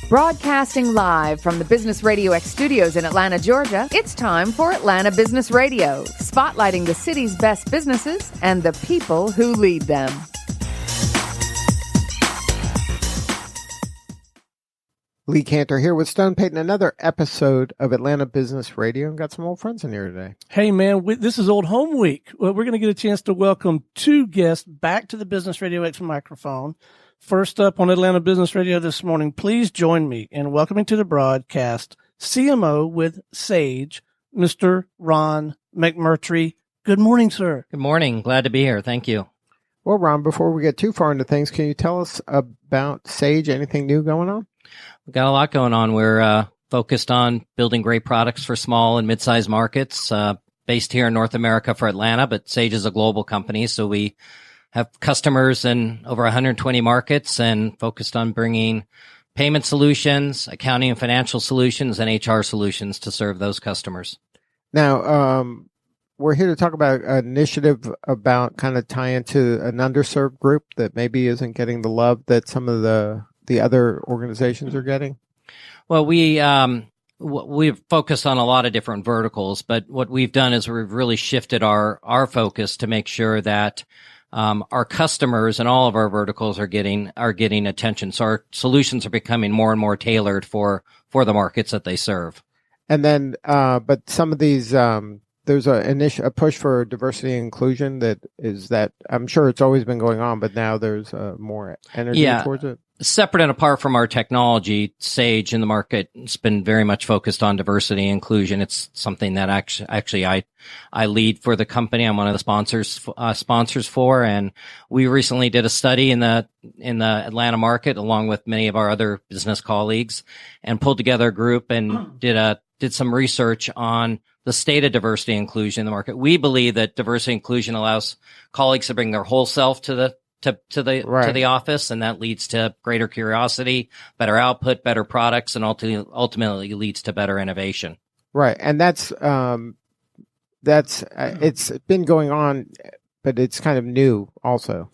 Broadcasting live from the Business Radio X studios in Atlanta, Georgia, it's time for Atlanta Business Radio, spotlighting the city's best businesses and the people who lead them. Lee Cantor here with Stone Payton, another episode of Atlanta Business Radio. Got some old friends in here today. Hey, man, this is Old Home Week. Well, we're going to get a chance to welcome two guests back to the Business Radio X microphone. First up on Atlanta Business Radio this morning, please join me in welcoming to the broadcast CMO with Sage, Mr. Ron McMurtrie. Good morning, sir. Good morning. Glad to be here. Thank you. Well, Ron, before we get too far into things, can you tell us about Sage? Anything new going on? We've got a lot going on. We're focused on building great products for small and mid-sized markets, based here in North America for Atlanta, but Sage is a global company, so we have customers in over 120 markets and focused on bringing payment solutions, accounting and financial solutions, and HR solutions to serve those customers. Now, we're here to talk about an initiative about kind of tie into an underserved group that maybe isn't getting the love that some of the other organizations are getting. Well, we've focused on a lot of different verticals, but what we've done is we've really shifted our focus to make sure that our customers and all of our verticals are getting attention. So our solutions are becoming more and more tailored for the markets that they serve. And then, but some of these, there's a push for diversity and inclusion that I'm sure it's always been going on, but now there's more energy towards it. Separate and apart from our technology, Sage in the market has been very much focused on diversity and inclusion. It's something that actually I lead for the company. I'm one of the sponsors for, and we recently did a study in the Atlanta market along with many of our other business colleagues and pulled together a group and did some research on the state of diversity and inclusion in the market. We believe that diversity and inclusion allows colleagues to bring their whole self to the office, and that leads to greater curiosity, better output, better products, and ultimately leads to better innovation. Right, and that's it's been going on, but it's kind of new also.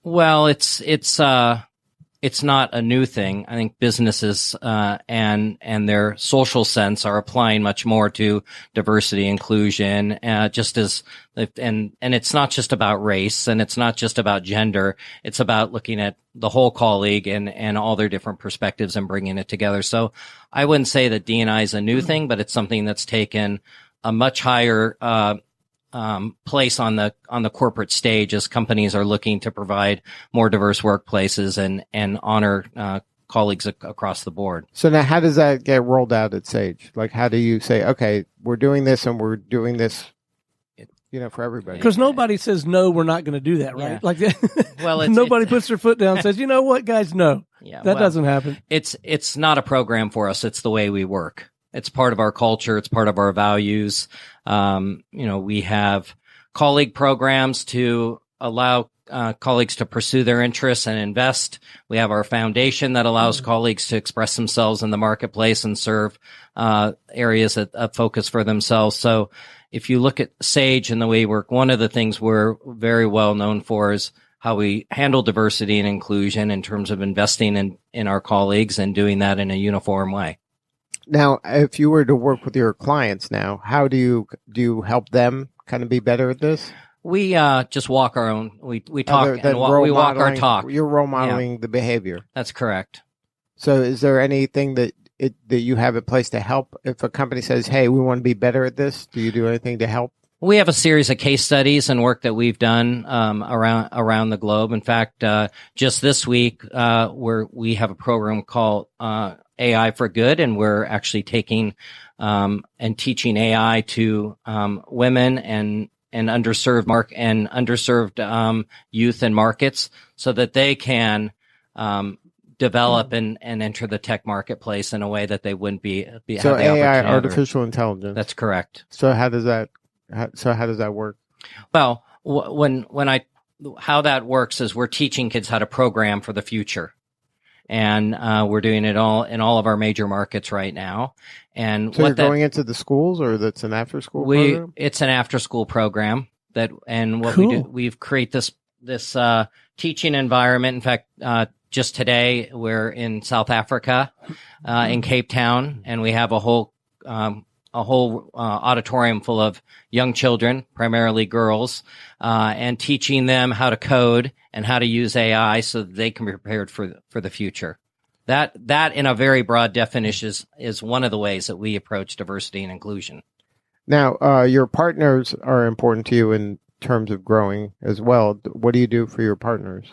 Well, it's not a new thing. I think businesses and their social sense are applying much more to diversity inclusion, just as and it's not just about race and it's not just about gender. It's about looking at the whole colleague and all their different perspectives and bringing it together. So I wouldn't say that D&I is a new thing, but it's something that's taken a much higher place on the corporate stage as companies are looking to provide more diverse workplaces and honor colleagues across the board. So now how does that get rolled out at Sage? Like, how do you say, okay, we're doing this and we're doing this, for everybody? Because nobody says, no, we're not going to do that, right? Yeah. Like, well, nobody puts their foot down and says, you know what, guys, no. Yeah, that doesn't happen. It's not a program for us. It's the way we work. It's part of our culture. It's part of our values. We have colleague programs to allow colleagues to pursue their interests and invest. We have our foundation that allows colleagues to express themselves in the marketplace and serve areas of focus for themselves. So if you look at Sage and the way we work, one of the things we're very well known for is how we handle diversity and inclusion in terms of investing in our colleagues and doing that in a uniform way. Now, if you were to work with your clients now, how do you help them kind of be better at this? We just walk our own. We talk and we walk our talk. You're role modeling the behavior. That's correct. So, is there anything that you have in place to help? If a company says, "Hey, we want to be better at this," do you do anything to help? We have a series of case studies and work that we've done around the globe. In fact, just this week, we have a program called AI for Good, and we're actually taking and teaching AI to women and underserved youth and markets, so that they can develop and enter the tech marketplace in a way that they wouldn't be. So AI, artificial intelligence. That's correct. So how does that work? Well, how that works is we're teaching kids how to program for the future. And we're doing it all in all of our major markets right now. And so you're going into the schools, or that's an after-school program? It's an after-school program Cool. we do, we've created this teaching environment. In fact, just today, we're in South Africa, in Cape Town, and we have a whole auditorium full of young children, primarily girls, and teaching them how to code and how to use AI so that they can be prepared for the future. That in a very broad definition is one of the ways that we approach diversity and inclusion. Now, your partners are important to you in terms of growing as well. What do you do for your partners?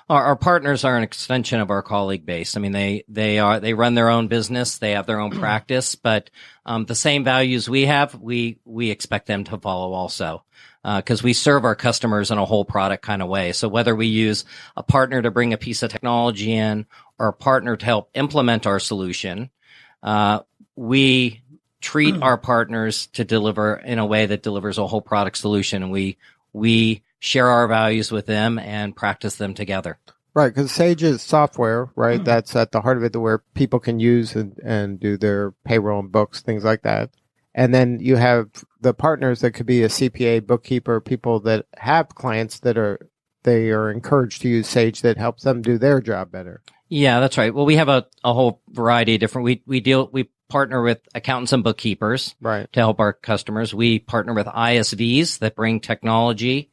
Our partners are an extension of our colleague base. I mean, they run their own business, they have their own practice, but the same values we have, we expect them to follow also, because we serve our customers in a whole product kind of way. So whether we use a partner to bring a piece of technology in or a partner to help implement our solution, we treat our partners to deliver in a way that delivers a whole product solution, and we share our values with them and practice them together. Right, because Sage is software, right? That's at the heart of it, where people can use and do their payroll and books, things like that. And then you have the partners that could be a CPA, bookkeeper, people that have clients that they are encouraged to use Sage that helps them do their job better. Yeah, that's right. Well, we have a whole variety of different. We partner with accountants and bookkeepers, right, to help our customers. We partner with ISVs that bring technology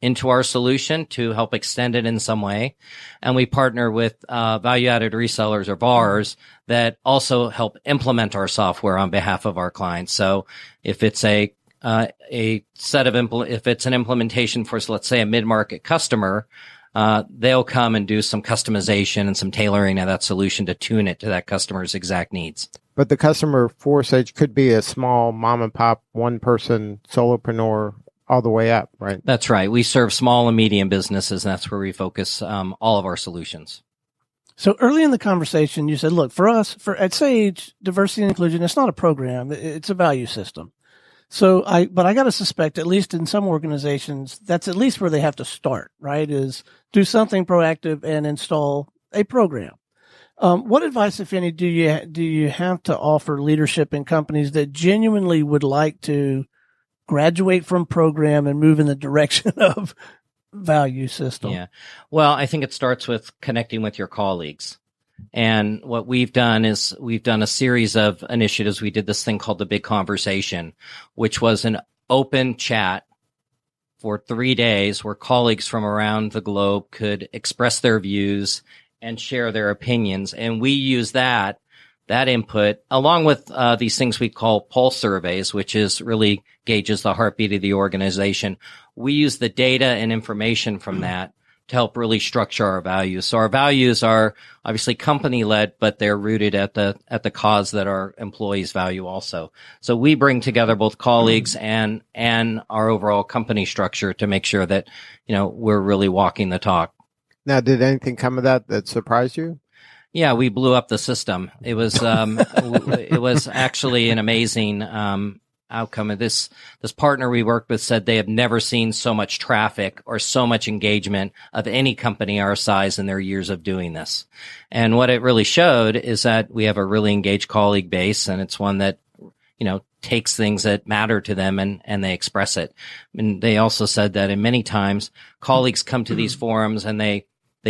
into our solution to help extend it in some way. And we partner with value-added resellers or VARs that also help implement our software on behalf of our clients. So if it's if it's an implementation for, let's say, a mid-market customer, they'll come and do some customization and some tailoring of that solution to tune it to that customer's exact needs. But the customer for Sage could be a small mom and pop, one-person solopreneur all the way up, right? That's right. We serve small and medium businesses, and that's where we focus all of our solutions. So early in the conversation, you said, look, for us, at Sage, diversity and inclusion, it's not a program. It's a value system. But I got to suspect, at least in some organizations, that's at least where they have to start, right? Is do something proactive and install a program. What advice, if any, do you have to offer leadership in companies that genuinely would like to graduate from program and move in the direction of value system? Yeah. Well, I think it starts with connecting with your colleagues. And what we've done is we've done a series of initiatives. We did this thing called the Big Conversation, which was an open chat for 3 days where colleagues from around the globe could express their views and share their opinions. And we use that input along with these things we call pulse surveys, which is really gauges the heartbeat of the organization. We use the data and information from that to help really structure our values. So our values are obviously company led, but they're rooted at the cause that our employees value also. So we bring together both colleagues and our overall company structure to make sure that, we're really walking the talk. Now, did anything come of that surprised you? Yeah, we blew up the system. It was it was actually an amazing outcome. And this partner we worked with said they have never seen so much traffic or so much engagement of any company our size in their years of doing this. And what it really showed is that we have a really engaged colleague base, and it's one that takes things that matter to them and they express it. And they also said that in many times colleagues come to these forums and they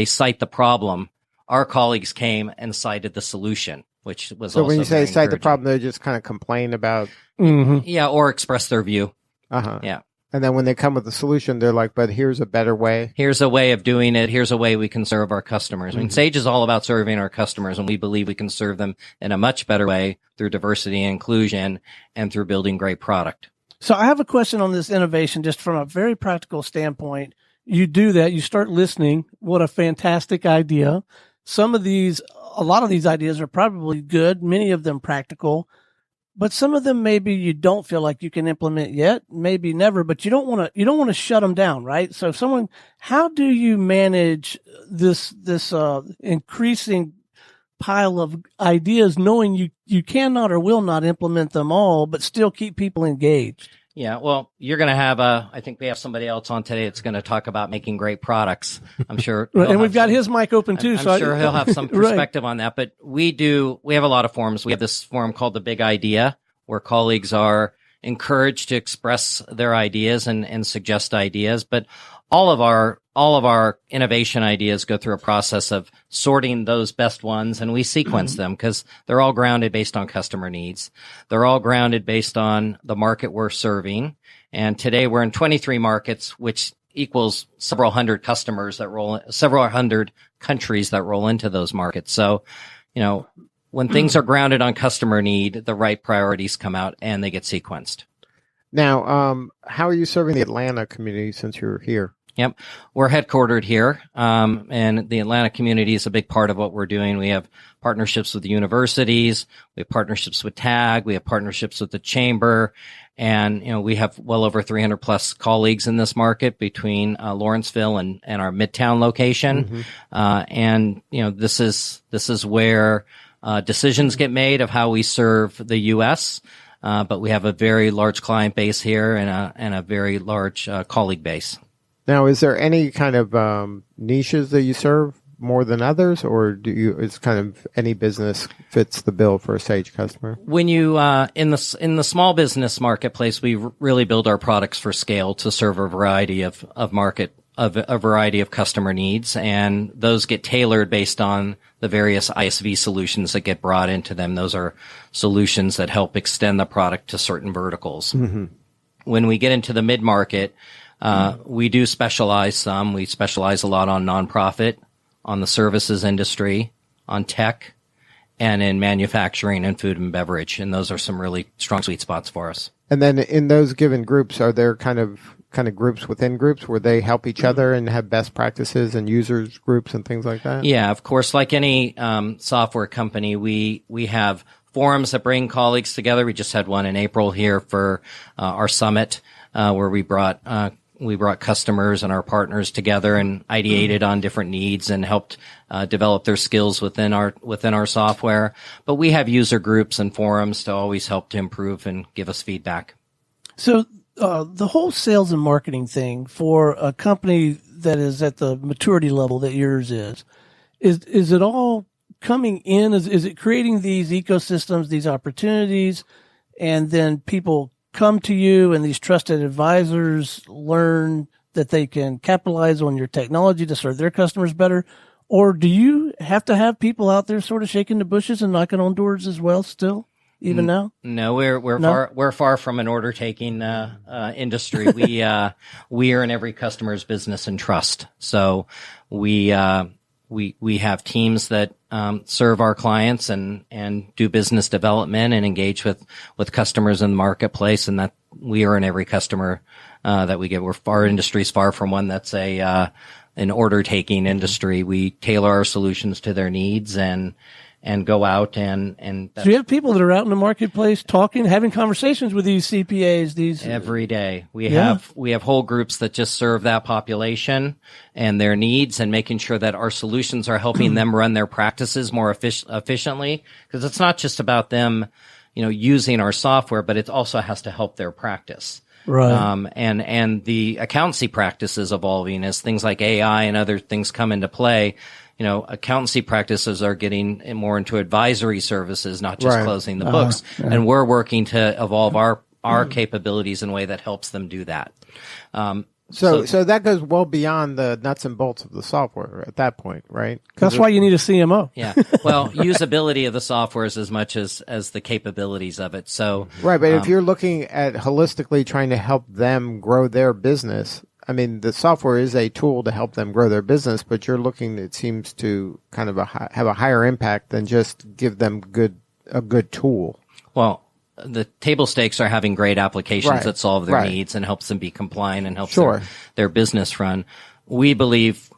cite the problem. Our colleagues came and cited the solution, which was also so when you say cite the problem, they just kind of complain about yeah, or express their view. Yeah. And then when they come with the solution, they're like, but here's a better way. Here's a way of doing it. Here's a way we can serve our customers. I mean, Sage is all about serving our customers, and we believe we can serve them in a much better way through diversity and inclusion and through building great product. So I have a question on this innovation, just from a very practical standpoint. You do that. You start listening. What a fantastic idea. A lot of these ideas are probably good, many of them practical, but some of them maybe you don't feel like you can implement yet, maybe never, but you don't want to shut them down, right? So how do you manage this increasing pile of ideas, knowing you cannot or will not implement them all, but still keep people engaged? Yeah, well, you're going to have I think we have somebody else on today that's going to talk about making great products. I'm sure. And we've got his mic open too. I'm sure he'll have some perspective on that. But we have a lot of forums. We have this forum called the Big Idea, where colleagues are encouraged to express their ideas and suggest ideas. But all of all of our innovation ideas go through a process of sorting those best ones, and we sequence them because they're all grounded based on customer needs. They're all grounded based on the market we're serving. And today we're in 23 markets, which equals several hundred customers that several hundred countries that roll into those markets. So, when things are grounded on customer need, the right priorities come out and they get sequenced. Now, how are you serving the Atlanta community since you're here? Yep. We're headquartered here, and the Atlanta community is a big part of what we're doing. We have partnerships with the universities. We have partnerships with TAG. We have partnerships with the chamber. And, we have well over 300 plus colleagues in this market between Lawrenceville and our Midtown location. And, this is where decisions get made of how we serve the U.S., but we have a very large client base here and a very large colleague base. Now, is there any kind of niches that you serve more than others, or it's kind of any business fits the bill for a Sage customer? When you in the small business marketplace, we really build our products for scale to serve a variety of a variety of customer needs, and those get tailored based on the various ISV solutions that get brought into them. Those are solutions that help extend the product to certain verticals. When we get into the mid-market, we do specialize some. We specialize a lot on nonprofit, on the services industry, on tech, and in manufacturing and food and beverage. And those are some really strong sweet spots for us. And then in those given groups, are there kind of groups within groups where they help each other and have best practices and users groups and things like that? Yeah, of course. Like any software company, we have forums that bring colleagues together. We just had one in April here for our summit, where we brought customers and our partners together and ideated on different needs and helped develop their skills within our software. But we have user groups and forums to always help to improve and give us feedback. So the whole sales and marketing thing for a company that is at the maturity level that yours is it all coming in? Is it creating these ecosystems, these opportunities, and then people come to you and these trusted advisors learn that they can capitalize on your technology to serve their customers better? Or do you have to have people out there sort of shaking the bushes and knocking on doors as well still, even now? No, we're far from an order taking industry. We are in every customer's business and trust. So we have teams that serve our clients and do business development and engage with customers in the marketplace, and that we are in every customer that we get. Our industry is far from one that's an order taking industry. We tailor our solutions to their needs and go out and so you have people that are out in the marketplace talking, having conversations with these CPAs, every day. We have whole groups that just serve that population and their needs, and making sure that our solutions are helping them run their practices more efficiently. Because it's not just about them, using our software, but it also has to help their practice. Right. And the accountancy practice is evolving as things like AI and other things come into play. Accountancy practices are getting more into advisory services, not just closing the books. And we're working to evolve our capabilities in a way that helps them do that. So that goes well beyond the nuts and bolts of the software at that point, right? That's why you need a CMO. Yeah. Well, usability of the software is as much as the capabilities of it. So right, but if you're looking at holistically trying to help them grow their business, I mean, the software is a tool to help them grow their business, but you're looking, it seems to kind of have a higher impact than just give them a good tool. Well, the table stakes are having great applications that solve their needs and helps them be compliant and helps their business run. We believe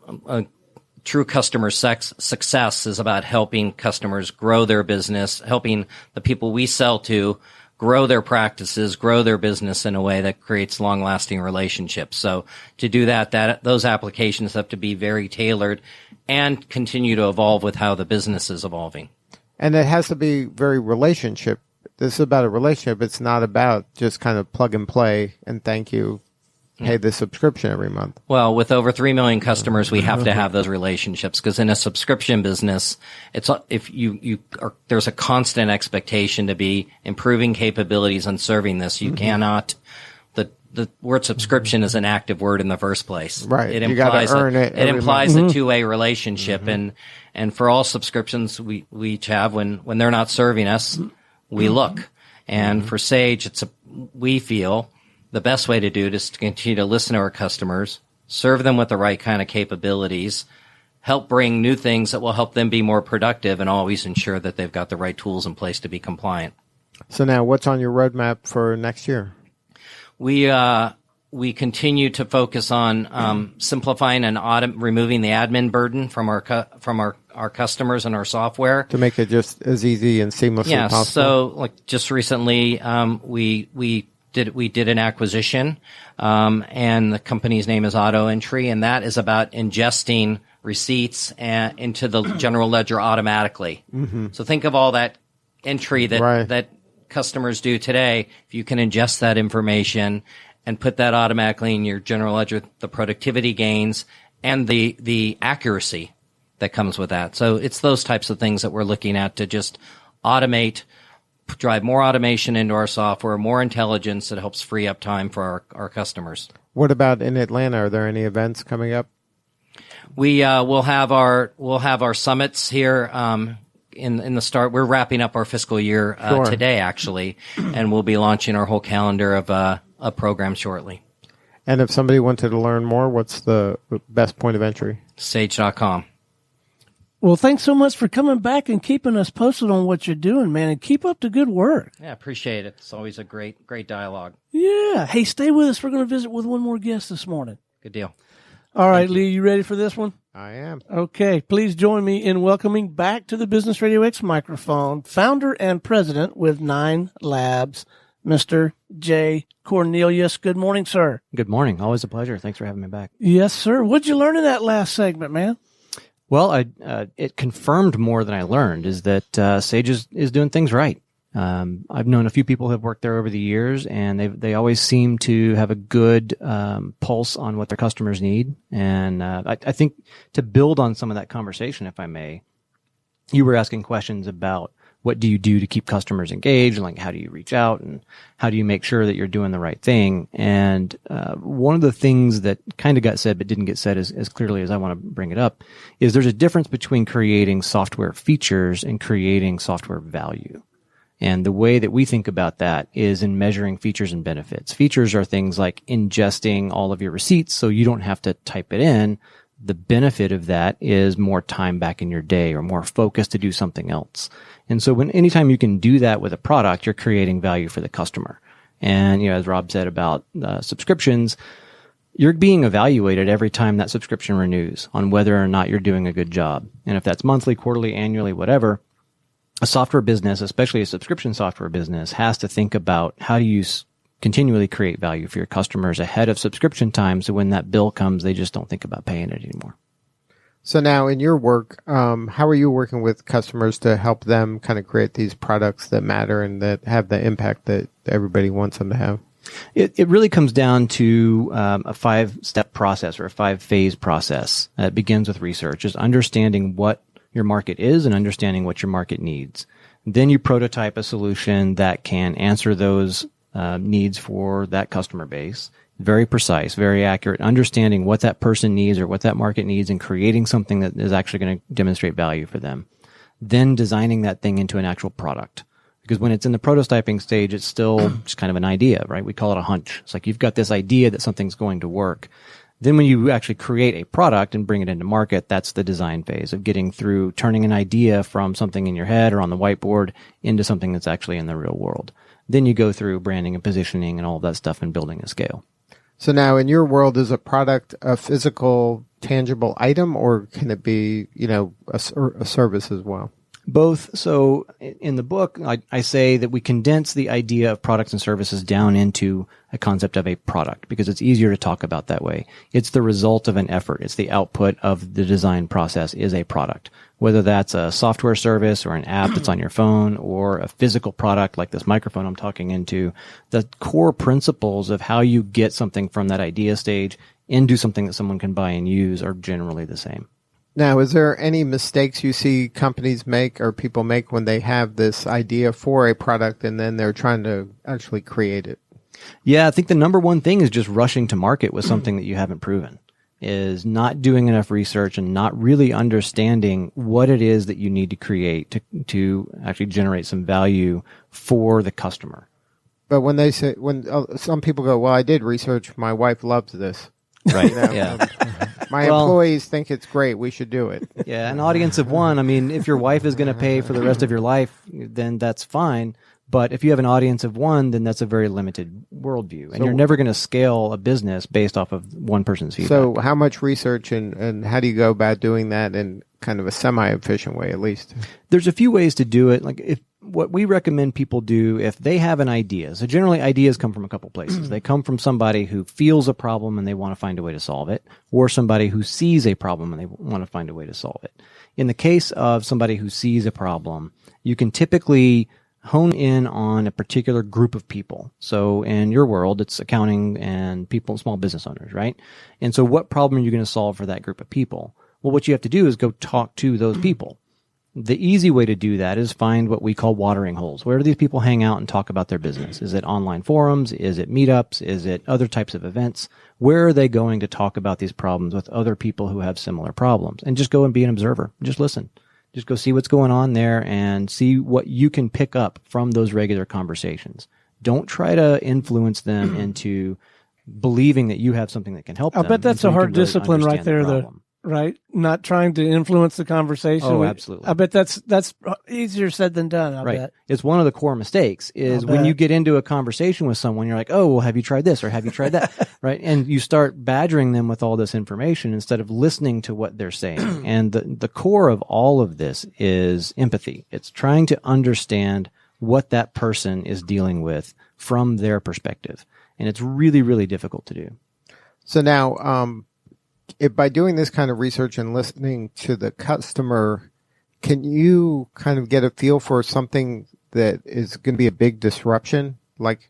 true customer success is about helping customers grow their business, helping the people we sell to grow their practices, grow their business in a way that creates long-lasting relationships. So to do that those applications have to be very tailored and continue to evolve with how the business is evolving. And it has to be very relationship. This is about a relationship. It's not about just kind of plug and play and thank you, pay the subscription every month. Well, with over 3 million customers, we have to have those relationships, because in a subscription business, there's a constant expectation to be improving capabilities and serving this. You cannot, the word subscription is an active word in the first place. Right. It You gotta implies earn it it every implies month. a two-way relationship, and for all subscriptions we each have, when they're not serving us, we look. And for Sage, we feel the best way to do it is to continue to listen to our customers, serve them with the right kind of capabilities, help bring new things that will help them be more productive, and always ensure that they've got the right tools in place to be compliant. So now what's on your roadmap for next year? We continue to focus on simplifying and removing the admin burden from our customers and our software To make it just as easy and seamless as possible? So like just recently, we did an acquisition, and the company's name is Auto Entry, and that is about ingesting receipts into the general ledger automatically. So think of all that entry that customers do today. If you can ingest that information and put that automatically in your general ledger, the productivity gains and the accuracy that comes with that. So it's those types of things that we're looking at to just automate, drive more automation into our software, more intelligence that helps free up time for our customers. What about in Atlanta? Are there any events coming up? We'll have our summits here in the start. We're wrapping up our fiscal year today, actually, and we'll be launching our whole calendar of a program shortly. And if somebody wanted to learn more, what's the best point of entry? Sage.com. Well, thanks so much for coming back and keeping us posted on what you're doing, man, and keep up the good work. Yeah, appreciate it. It's always a great dialogue. Yeah. Hey, stay with us. We're going to visit with one more guest this morning. Good deal. All right, Lee, you ready for this one? I am. Okay, please join me in welcoming back to the Business Radio X microphone, founder and president with 9 Labs, Mr. J. Cornelius. Good morning, sir. Good morning. Always a pleasure. Thanks for having me back. Yes, sir. What'd you learn in that last segment, man? Well, it confirmed more than I learned, is that Sage is doing things right. I've known a few people who have worked there over the years, and they always seem to have a good pulse on what their customers need. And I think to build on some of that conversation, if I may, you were asking questions about what do you do to keep customers engaged, and like how do you reach out, and how do you make sure that you're doing the right thing. And one of the things that kind of got said but didn't get said as clearly as I want to bring it up is there's a difference between creating software features and creating software value. And the way that we think about that is in measuring features and benefits. Features are things like ingesting all of your receipts so you don't have to type it in. The benefit of that is more time back in your day or more focus to do something else. And so anytime you can do that with a product, you're creating value for the customer. And, as Rob said about subscriptions, you're being evaluated every time that subscription renews on whether or not you're doing a good job. And if that's monthly, quarterly, annually, whatever, a software business, especially a subscription software business, has to think about how do you continually create value for your customers ahead of subscription time, so when that bill comes, they just don't think about paying it anymore. So now in your work, how are you working with customers to help them kind of create these products that matter and that have the impact that everybody wants them to have? It really comes down to a 5-step process or a 5-phase process. It begins with research, is understanding what your market is and understanding what your market needs. Then you prototype a solution that can answer those needs for that customer base. Very precise, very accurate, understanding what that person needs or what that market needs and creating something that is actually going to demonstrate value for them. Then designing that thing into an actual product. Because when it's in the prototyping stage, it's still just kind of an idea, right? We call it a hunch. It's like you've got this idea that something's going to work. Then when you actually create a product and bring it into market, that's the design phase of getting through turning an idea from something in your head or on the whiteboard into something that's actually in the real world. Then you go through branding and positioning and all of that stuff and building a scale. So now in your world, is a product a physical, tangible item, or can it be, a service as well? Both. So in the book, I say that we condense the idea of products and services down into a concept of a product because it's easier to talk about that way. It's the result of an effort. It's the output of the design process is a product. Whether that's a software service or an app that's on your phone or a physical product like this microphone I'm talking into, the core principles of how you get something from that idea stage into something that someone can buy and use are generally the same. Now, is there any mistakes you see companies make or people make when they have this idea for a product and then they're trying to actually create it? Yeah, I think the number one thing is just rushing to market with something that you haven't proven, is not doing enough research and not really understanding what it is that you need to create to actually generate some value for the customer. But when they say, some people go, well, I did research, my wife loves this. Right. You know, Yeah. my employees think it's great. We should do it. Yeah. An audience of one. I mean, if your wife is going to pay for the rest of your life, then that's fine. But if you have an audience of one, then that's a very limited worldview. And you're never going to scale a business based off of one person's feedback. So how much research and how do you go about doing that in kind of a semi-efficient way, at least? There's a few ways to do it. Like what we recommend people do if they have an idea. So generally ideas come from a couple places. They come from somebody who feels a problem and they want to find a way to solve it, or somebody who sees a problem and they want to find a way to solve it. In the case of somebody who sees a problem, you can typically hone in on a particular group of people. So in your world, it's accounting and people, small business owners, right? And so what problem are you going to solve for that group of people? Well, what you have to do is go talk to those people. The easy way to do that is find what we call watering holes. Where do these people hang out and talk about their business? Is it online forums? Is it meetups? Is it other types of events? Where are they going to talk about these problems with other people who have similar problems? And just go and be an observer. Just listen. Just go see what's going on there and see what you can pick up from those regular conversations. Don't try to influence them into believing that you have something that can help them. I bet that's a hard discipline right there, right? Not trying to influence the conversation. Oh, absolutely. I bet that's easier said than done. I bet. It's one of the core mistakes is when you get into a conversation with someone, you're like, oh, well, have you tried this or have you tried that? Right. And you start badgering them with all this information instead of listening to what they're saying. And the core of all of this is empathy. It's trying to understand what that person is dealing with from their perspective. And it's really, really difficult to do. So now, if by doing this kind of research and listening to the customer, can you kind of get a feel for something that is going to be a big disruption? Like,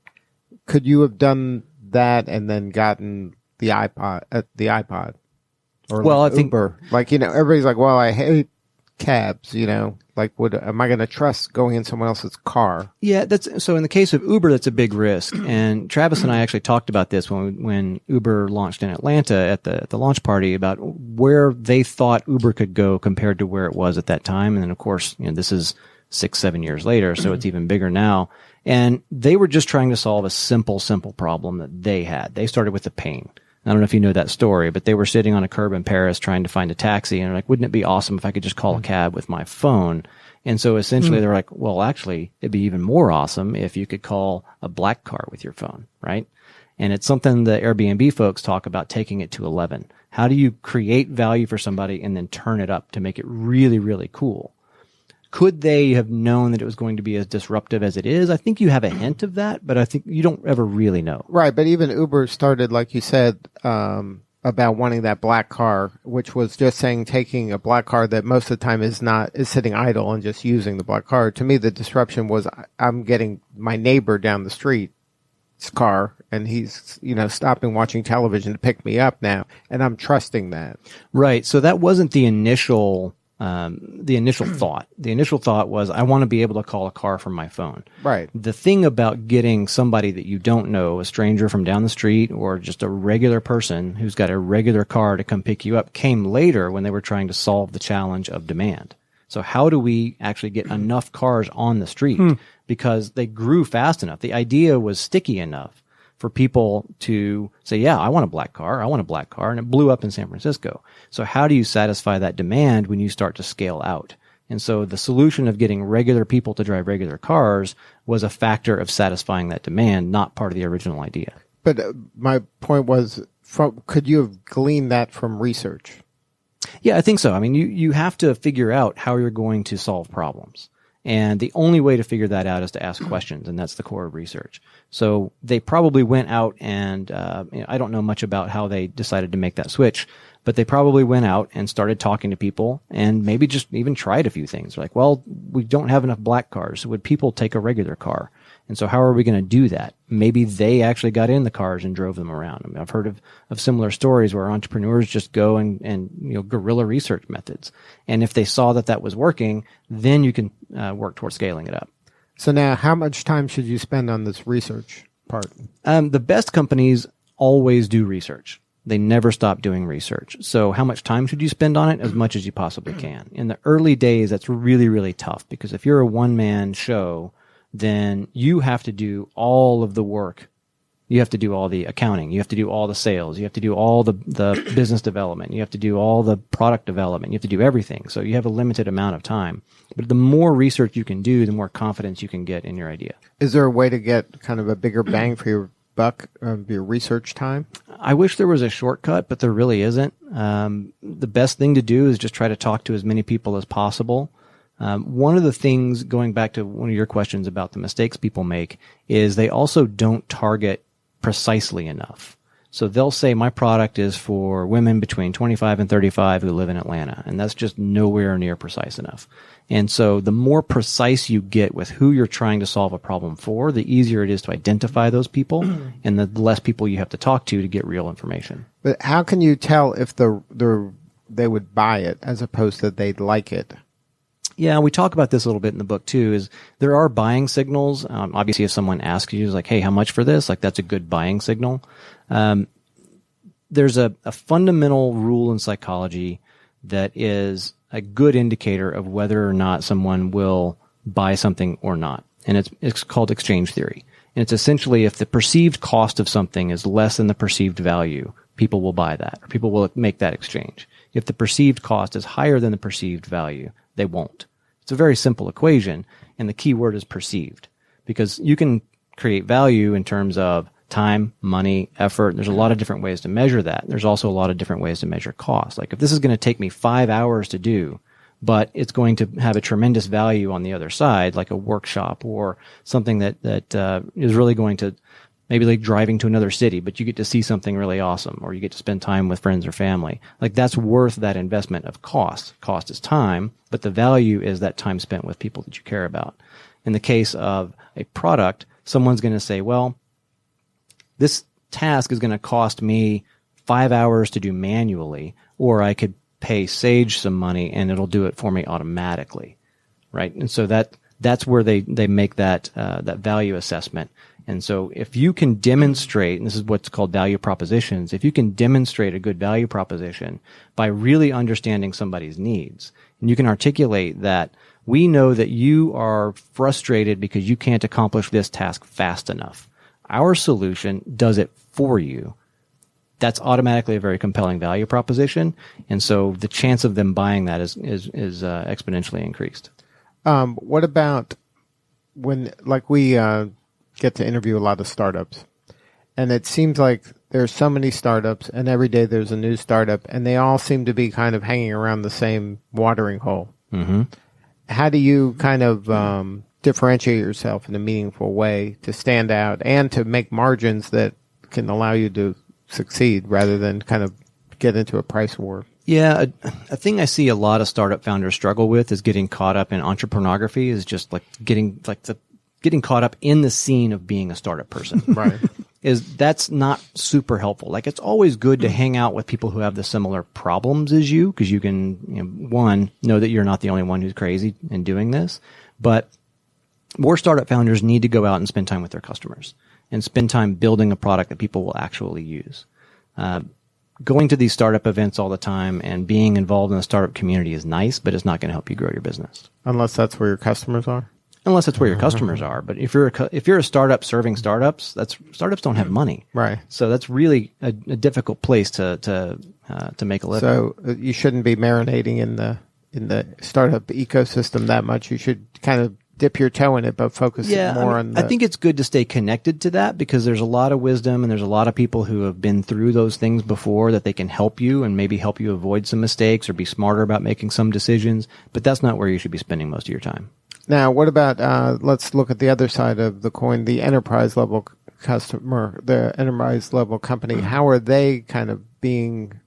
could you have done that and then gotten the iPod? Or well, like I think Uber? Like, everybody's like, well, I hate cabs, like am I going to trust going in someone else's car? Yeah, so in the case of Uber, that's a big risk. And Travis and I actually talked about this when Uber launched in Atlanta at the launch party about where they thought Uber could go compared to where it was at that time. And then of course, this is 6-7 years later, so it's even bigger now. And they were just trying to solve a simple problem that they had. They started with the pain. I don't know if you know that story, but they were sitting on a curb in Paris trying to find a taxi, and they're like, wouldn't it be awesome if I could just call a cab with my phone? And so essentially they're like, well, actually, it'd be even more awesome if you could call a black car with your phone, right? And it's something the Airbnb folks talk about, taking it to 11. How do you create value for somebody and then turn it up to make it really, really cool? Could they have known that it was going to be as disruptive as it is? I think you have a hint of that, but I think you don't ever really know. Right, but even Uber started, like you said, about wanting that black car, which was just saying taking a black car that most of the time is sitting idle and just using the black car. To me, the disruption was I'm getting my neighbor down the street's car, and he's stopping watching television to pick me up now, and I'm trusting that. Right. So that wasn't the initial thought. The initial thought was, I want to be able to call a car from my phone. Right. The thing about getting somebody that you don't know, a stranger from down the street or just a regular person who's got a regular car to come pick you up, came later when they were trying to solve the challenge of demand. So how do we actually get enough cars on the street? Because they grew fast enough. The idea was sticky enough for people to say, yeah, I want a black car. And it blew up in San Francisco. So how do you satisfy that demand when you start to scale out? And so the solution of getting regular people to drive regular cars was a factor of satisfying that demand, not part of the original idea. But my point was, could you have gleaned that from research? Yeah, I think so. I mean, you have to figure out how you're going to solve problems. And the only way to figure that out is to ask questions, and that's the core of research. So they probably went out and I don't know much about how they decided to make that switch, but they probably went out and started talking to people and maybe just even tried a few things. Like, well, we don't have enough black cars. Would people take a regular car? And so how are we going to do that? Maybe they actually got in the cars and drove them around. I mean, I've heard of similar stories where entrepreneurs just go and guerrilla research methods. And if they saw that was working, then you can work towards scaling it up. So now, how much time should you spend on this research? part? The best companies always do research. They never stop doing research. So how much time should you spend on it? As much as you possibly can. In the early days, that's really, really tough because if you're a one-man show, then you have to do all of the work. You have to do all the accounting. You have to do all the sales. You have to do all the business development. You have to do all the product development. You have to do everything. So you have a limited amount of time. But the more research you can do, the more confidence you can get in your idea. Is there a way to get kind of a bigger bang for your buck of your research time? I wish there was a shortcut, but there really isn't. The best thing to do is just try to talk to as many people as possible. One of the things, going back to one of your questions about the mistakes people make, is they also don't target precisely enough. So they'll say, my product is for women between 25 and 35 who live in Atlanta. And that's just nowhere near precise enough. And so the more precise you get with who you're trying to solve a problem for, the easier it is to identify those people and the less people you have to talk to get real information. But how can you tell if they would buy it as opposed to they'd like it? Yeah, we talk about this a little bit in the book too, is there are buying signals. Obviously, if someone asks you, like, hey, how much for this? Like, that's a good buying signal. There's a fundamental rule in psychology that is a good indicator of whether or not someone will buy something or not. And it's called exchange theory. And it's essentially if the perceived cost of something is less than the perceived value, people will buy that, or people will make that exchange. If the perceived cost is higher than the perceived value, they won't. It's a very simple equation, and the key word is perceived, because you can create value in terms of time, money, effort. There's a lot of different ways to measure that. There's also a lot of different ways to measure cost. Like if this is going to take me 5 hours to do, but it's going to have a tremendous value on the other side, like a workshop or something that is really going to maybe like driving to another city, but you get to see something really awesome, or you get to spend time with friends or family. Like that's worth that investment of cost. Cost is time, but the value is that time spent with people that you care about. In the case of a product, someone's going to say, well, this task is going to cost me 5 hours to do manually, or I could pay Sage some money and it'll do it for me automatically, right? And so that's where they make that value assessment. And so if you can demonstrate, and this is what's called value propositions, if you can demonstrate a good value proposition by really understanding somebody's needs, and you can articulate that we know that you are frustrated because you can't accomplish this task fast enough. Our solution does it for you. That's automatically a very compelling value proposition. And so the chance of them buying that is exponentially increased. What about when, like we get to interview a lot of startups, and it seems like there's so many startups, and every day there's a new startup, and they all seem to be kind of hanging around the same watering hole. Mm-hmm. How do you kind of differentiate yourself in a meaningful way to stand out and to make margins that can allow you to succeed rather than kind of get into a price war? Yeah, a thing I see a lot of startup founders struggle with is getting caught up in entrepreneurography, is just like getting caught up in the scene of being a startup person. Right. That's not super helpful. Like it's always good to hang out with people who have the similar problems as you, because you can, one, know that you're not the only one who's crazy in doing this. But more startup founders need to go out and spend time with their customers and spend time building a product that people will actually use. Going to these startup events all the time and being involved in the startup community is nice, but it's not going to help you grow your business. Unless that's where your customers are? Unless that's where your customers are. But if you're a startup serving startups, startups don't have money. Right. So that's really a difficult place to make a living. So you shouldn't be marinating in the startup ecosystem that much. You should kind of dip your toe in it, but focus more on I think it's good to stay connected to that, because there's a lot of wisdom and there's a lot of people who have been through those things before that they can help you and maybe help you avoid some mistakes or be smarter about making some decisions. But that's not where you should be spending most of your time. Now, what about, let's look at the other side of the coin, the enterprise level customer, the enterprise level company. How are they kind of getting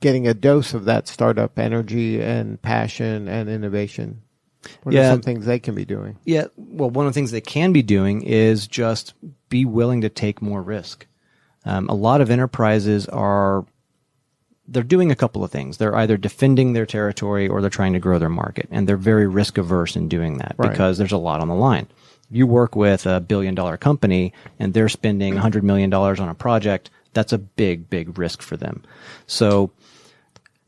a dose of that startup energy and passion and innovation? What are some things they can be doing? Yeah, well, one of the things they can be doing is just be willing to take more risk. A lot of enterprises they're doing a couple of things. They're either defending their territory or they're trying to grow their market, and they're very risk averse in doing that because there's a lot on the line. You work with a $1 billion company and they're spending $100 million on a project. That's a big, big risk for them. So,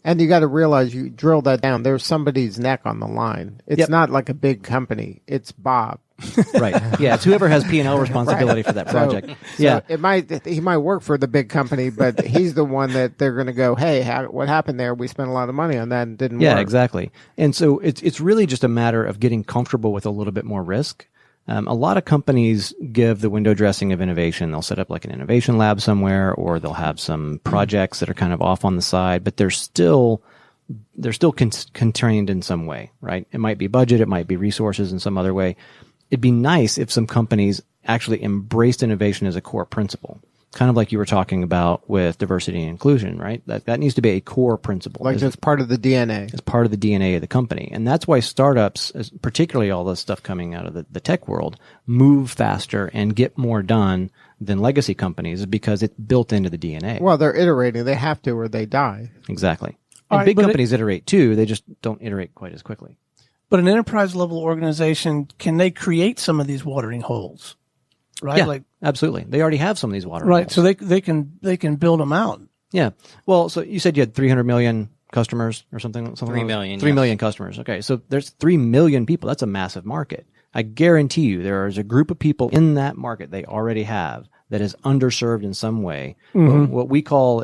and you got to realize you drill that down. There's somebody's neck on the line. It's not like a big company. It's Bob. Right. Yeah. It's whoever has P&L responsibility for that project. So he might work for the big company, but he's the one that they're going to go, hey, what happened there? We spent a lot of money on that and didn't work. Yeah, exactly. And so it's really just a matter of getting comfortable with a little bit more risk. A lot of companies give the window dressing of innovation. They'll set up like an innovation lab somewhere, or they'll have some projects that are kind of off on the side, but they're still constrained in some way, right? It might be budget, it might be resources in some other way. It'd be nice if some companies actually embraced innovation as a core principle. Kind of like you were talking about with diversity and inclusion, right? That needs to be a core principle. Like it's part of the DNA. It's part of the DNA of the company. And that's why startups, particularly all this stuff coming out of the tech world, move faster and get more done than legacy companies, because it's built into the DNA. Well, they're iterating. They have to or they die. Exactly. And big companies iterate too. They just don't iterate quite as quickly. But an enterprise level organization, can they create some of these watering holes? Right? Yeah, absolutely. They already have some of these water right. holes. So they can build them out. Yeah. Well, so you said you had 300 million customers or something. 3 million. 3 million customers. Okay. So there's 3 million people. That's a massive market. I guarantee you there is a group of people in that market they already have that is underserved in some way. Mm-hmm. What we call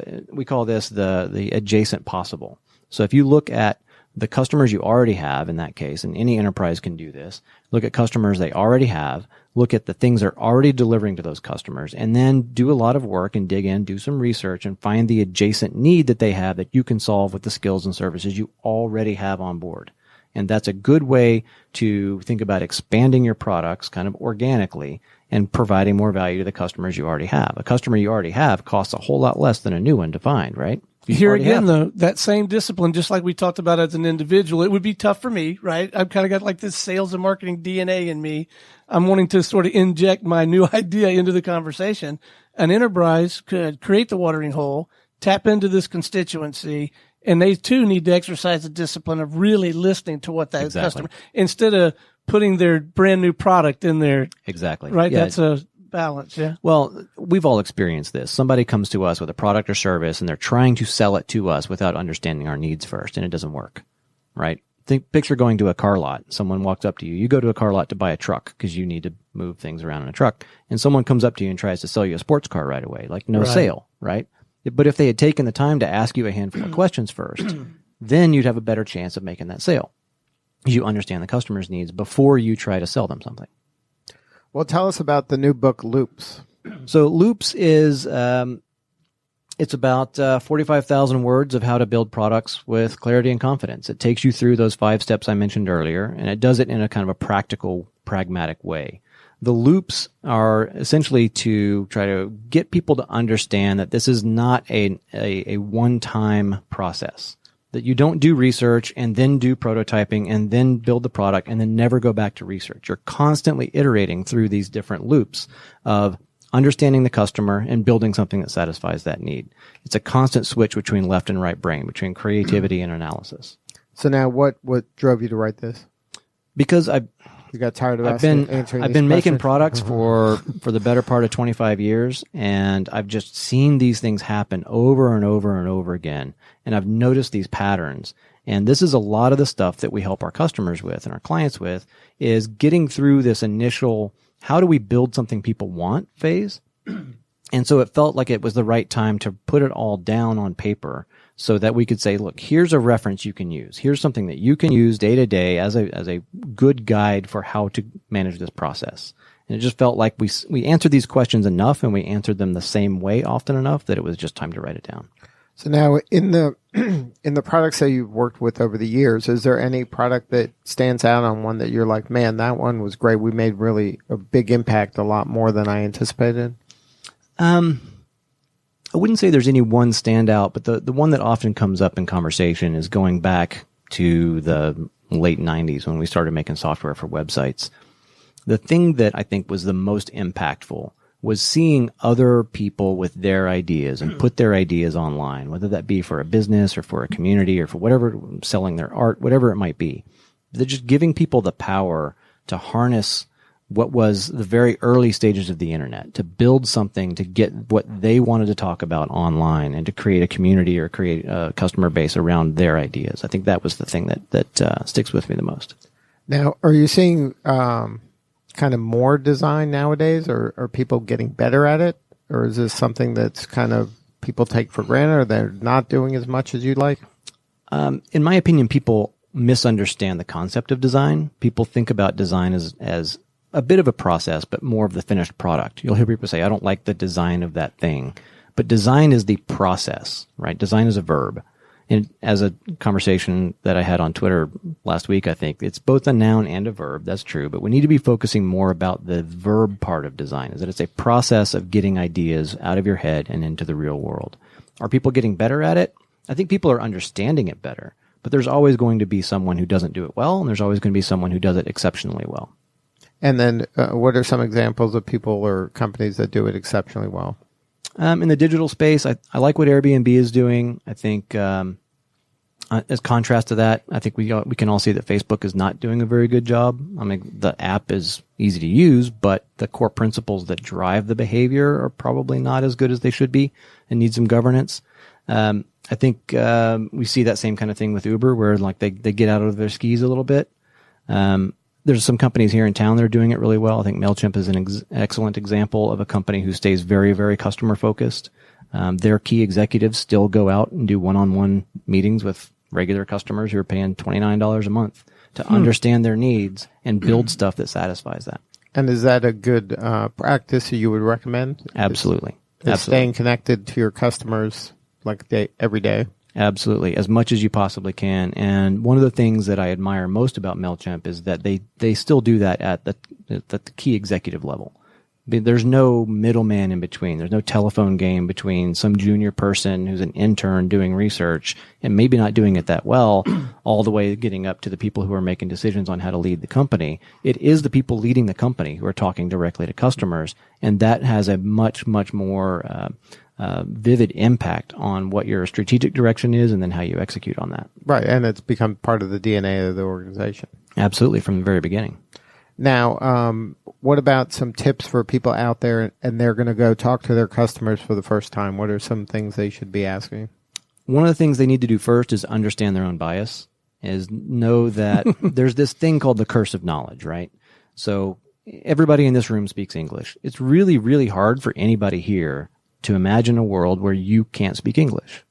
this the adjacent possible. So if you look at the customers you already have in that case, and any enterprise can do this, look at customers they already have, look at the things they're already delivering to those customers, and then do a lot of work and dig in, do some research, and find the adjacent need that they have that you can solve with the skills and services you already have on board. And that's a good way to think about expanding your products kind of organically and providing more value to the customers you already have. A customer you already have costs a whole lot less than a new one to find, right? Here again, though, that same discipline, just like we talked about as an individual, it would be tough for me, right? I've kind of got like this sales and marketing DNA in me. I'm wanting to sort of inject my new idea into the conversation. An enterprise could create the watering hole, tap into this constituency, and they too need to exercise the discipline of really listening to what that customer, instead of putting their brand new product in there. Exactly. Right? Yeah. That's a balance, yeah. Well, we've all experienced this. Somebody comes to us with a product or service and they're trying to sell it to us without understanding our needs first, and it doesn't work, right? Picture going to a car lot. Someone walks up to you. You go to a car lot to buy a truck because you need to move things around in a truck, and someone comes up to you and tries to sell you a sports car right away, like no sale, right? But if they had taken the time to ask you a handful of questions first, then you'd have a better chance of making that sale. You understand the customer's needs before you try to sell them something. Well, tell us about the new book, Loops. So Loops is, it's about 45,000 words of how to build products with clarity and confidence. It takes you through those 5 steps I mentioned earlier, and it does it in a kind of a practical, pragmatic way. The loops are essentially to try to get people to understand that this is not a one-time process. That you don't do research and then do prototyping and then build the product and then never go back to research. You're constantly iterating through these different loops of understanding the customer and building something that satisfies that need. It's a constant switch between left and right brain, between creativity and analysis. So now what drove you to write this? Because you got tired of I've been making products for the better part of 25 years, and I've just seen these things happen over and over and over again, and I've noticed these patterns. And this is a lot of the stuff that we help our customers with and our clients with, is getting through this initial how do we build something people want phase. And so it felt like it was the right time to put it all down on paper so that we could say, look, here's a reference you can use. Here's something that you can use day to day as a good guide for how to manage this process. And it just felt like we answered these questions enough, and we answered them the same way often enough that it was just time to write it down. So now in the products that you've worked with over the years, is there any product that stands out on one that you're like, man, that one was great. We made really a big impact, a lot more than I anticipated? I wouldn't say there's any one standout, but the one that often comes up in conversation is going back to the late 90s when we started making software for websites. The thing that I think was the most impactful was seeing other people with their ideas and put their ideas online, whether that be for a business or for a community or for whatever, selling their art, whatever it might be. They're just giving people the power to harness what was the very early stages of the internet, to build something to get what they wanted to talk about online and to create a community or create a customer base around their ideas. I think that was the thing that sticks with me the most. Now, are you seeing kind of more design nowadays, or are people getting better at it? Or is this something that's kind of people take for granted, or they're not doing as much as you'd like? In my opinion, people misunderstand the concept of design. People think about design as a bit of a process, but more of the finished product. You'll hear people say, I don't like the design of that thing. But design is the process, right? Design is a verb. And as a conversation that I had on Twitter last week, I think it's both a noun and a verb. That's true. But we need to be focusing more about the verb part of design, is that it's a process of getting ideas out of your head and into the real world. Are people getting better at it? I think people are understanding it better. But there's always going to be someone who doesn't do it well, and there's always going to be someone who does it exceptionally well. And then what are some examples of people or companies that do it exceptionally well? In the digital space, I like what Airbnb is doing. I think as contrast to that, I think we can all see that Facebook is not doing a very good job. I mean, the app is easy to use, but the core principles that drive the behavior are probably not as good as they should be and need some governance. I think we see that same kind of thing with Uber, where like they get out of their skis a little bit. There's some companies here in town that are doing it really well. I think MailChimp is an excellent example of a company who stays very, very customer focused. Their key executives still go out and do one-on-one meetings with regular customers who are paying $29 a month to understand their needs and build stuff that satisfies that. And is that a good practice you would recommend? Absolutely. Is staying connected to your customers every day? Absolutely, as much as you possibly can. And one of the things that I admire most about MailChimp is that they still do that at the key executive level. There's no middleman in between. There's no telephone game between some junior person who's an intern doing research and maybe not doing it that well, all the way getting up to the people who are making decisions on how to lead the company. It is the people leading the company who are talking directly to customers, and that has a much, much more vivid impact on what your strategic direction is and then how you execute on that. Right, and it's become part of the DNA of the organization. Absolutely, from the very beginning. Now, what about some tips for people out there and they're going to go talk to their customers for the first time? What are some things they should be asking? One of the things they need to do first is understand their own bias, is know that there's this thing called the curse of knowledge, right? So everybody in this room speaks English. It's really, really hard for anybody here to imagine a world where you can't speak English,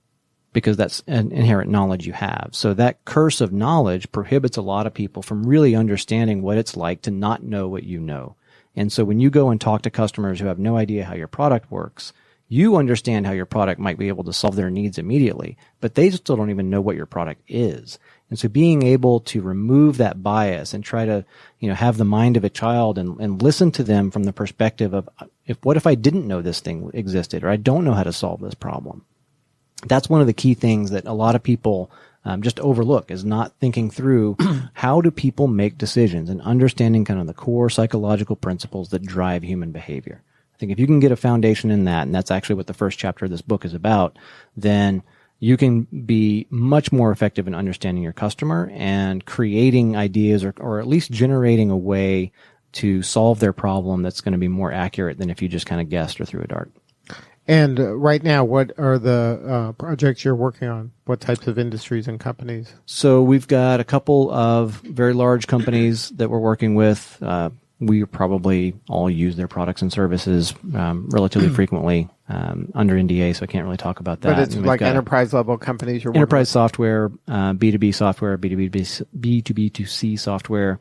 because that's an inherent knowledge you have. So that curse of knowledge prohibits a lot of people from really understanding what it's like to not know what you know. And so when you go and talk to customers who have no idea how your product works, you understand how your product might be able to solve their needs immediately, but they still don't even know what your product is. And so being able to remove that bias and try to, have the mind of a child and listen to them from the perspective of, what if I didn't know this thing existed, or I don't know how to solve this problem? That's one of the key things that a lot of people just overlook, is not thinking through how do people make decisions and understanding kind of the core psychological principles that drive human behavior. I think if you can get a foundation in that, and that's actually what the first chapter of this book is about, then you can be much more effective in understanding your customer and creating ideas or at least generating a way to solve their problem that's going to be more accurate than if you just kind of guessed or threw a dart. And right now, what are the projects you're working on? What types of industries and companies? So we've got a couple of very large companies that we're working with. We probably all use their products and services relatively frequently under NDA, so I can't really talk about that. But it's like enterprise-level companies you're working enterprise software, B2B software, B2B2C software.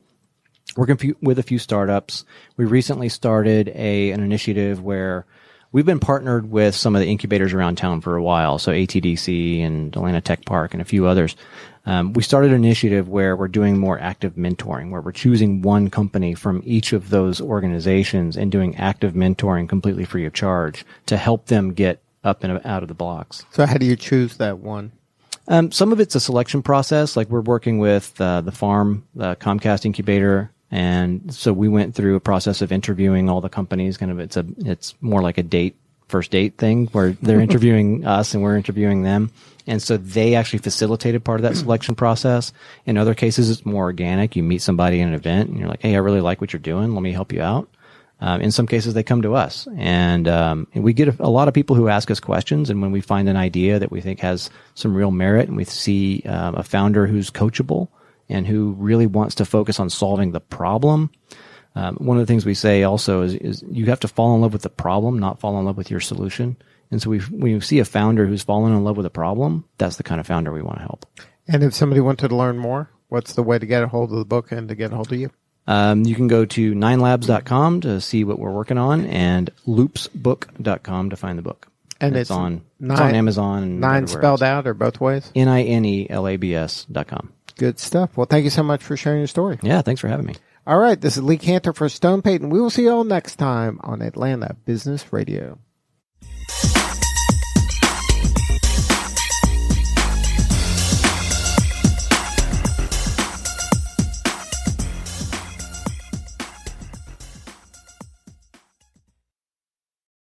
Working with a few startups. We recently started an initiative where we've been partnered with some of the incubators around town for a while, so ATDC and Atlanta Tech Park and a few others. We started an initiative where we're doing more active mentoring, where we're choosing one company from each of those organizations and doing active mentoring completely free of charge to help them get up and out of the blocks. So how do you choose that one? Some of it's a selection process. Like we're working with the farm, the Comcast incubator. And so we went through a process of interviewing all the companies. It's more like a date first date thing where they're interviewing us and we're interviewing them. And so they actually facilitated part of that selection process. In other cases, it's more organic. You meet somebody in an event and you're like, hey, I really like what you're doing. Let me help you out. In some cases, they come to us, and we get a lot of people who ask us questions. And when we find an idea that we think has some real merit, and we see a founder who's coachable and who really wants to focus on solving the problem, one of the things we say also is you have to fall in love with the problem, not fall in love with your solution. And so when we see a founder who's fallen in love with a problem, that's the kind of founder we want to help. And if somebody wanted to learn more, what's the way to get a hold of the book and to get a hold of you? You can go to 9labs.com to see what we're working on, and loopsbook.com to find the book. And it's on Amazon. And 9 spelled out or both ways? NINELABS.com. Good stuff. Well, thank you so much for sharing your story. Yeah, thanks for having me. All right, this is Lee Cantor for Stone Payton. We will see you all next time on Atlanta Business Radio.